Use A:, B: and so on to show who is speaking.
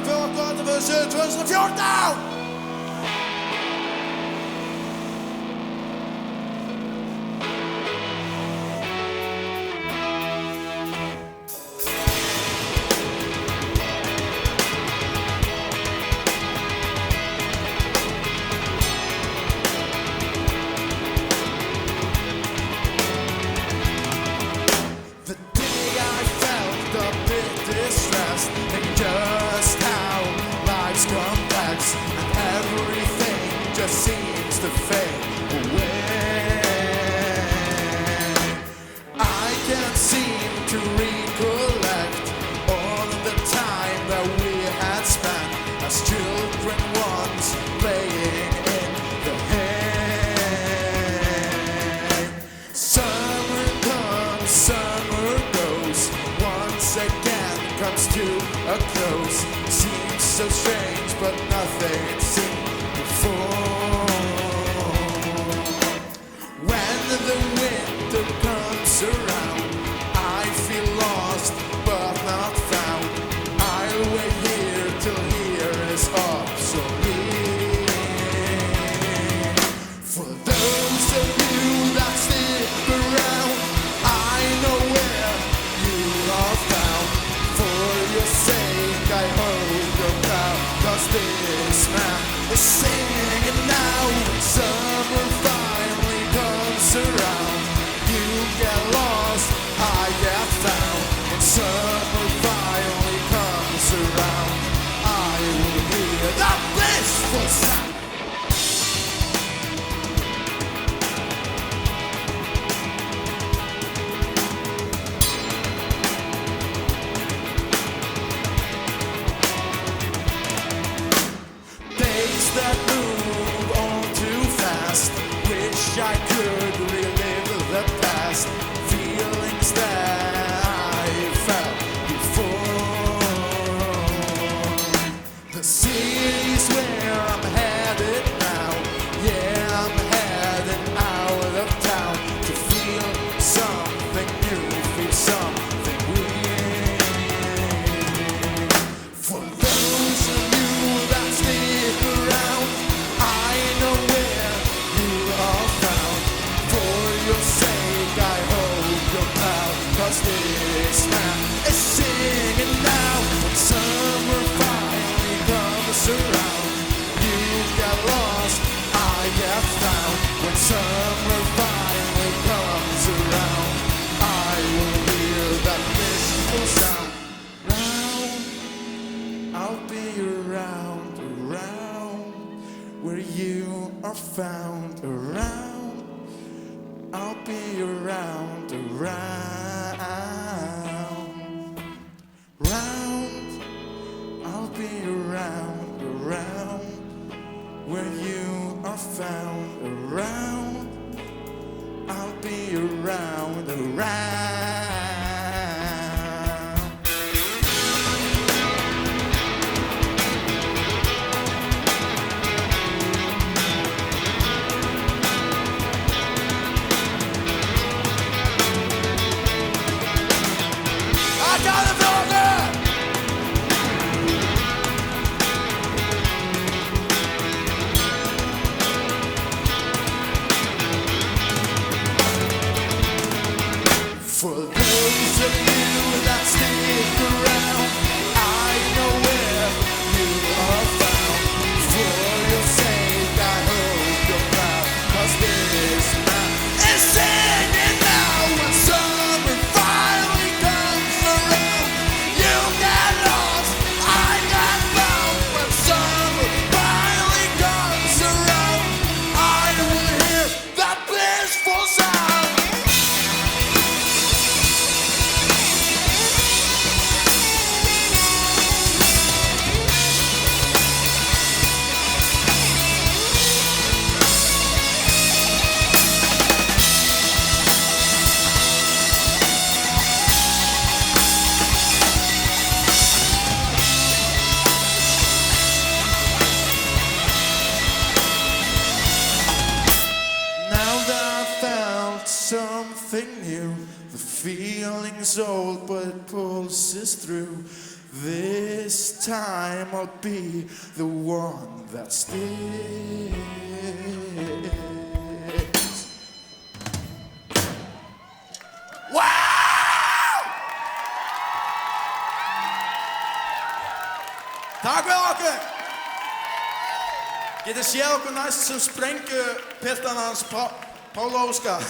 A: Tack för gatan för 2014!
B: Seems to fade away. I can't seem to recollect all of the time that we had spent as children once playing in the hay. Summer comes, summer goes, once again comes to a close. Seems so strange, but nothing seemed before. The winter comes around, I feel lost but not found. I'll wait here till here is obsolete. For those of you that stick around, I know where you are found. For your sake I hope you're proud, 'cause this man is singing now. Summer finally comes around, you get lost, I get found. When summer finally comes around, I will hear that blissful sound. Days that move on too fast, wish I could relive the past, feelings that I felt before. The city's where I'm headed now, yeah, I'm headed out of town to feel something new, feel something weird. For those of you that stick around, I know where you are found. For your sake I hope you're proud, 'cause this man is singing now. When summer finally comes around, you get lost, I get found. When summer finally comes around, I will hear that wistful sound. Round, I'll be around, around where you are found. Around, I'll be around, around. Round, I'll be around, around where you are found. Around, I'll be around, around. For those of you that stick around, I know where you are found. For your sake I hope you're proud, 'cause this man is singing now. When summer finally comes around, you get lost, I get found. When summer finally comes around, I will hear that blissful sound. Something new, the feeling's old but it pulses through. This time I'll be the one that sticks.
A: Wow! Takk fyrir okkur! Getið séð okkur næst sem sprengju piltan hans Pála Óskar.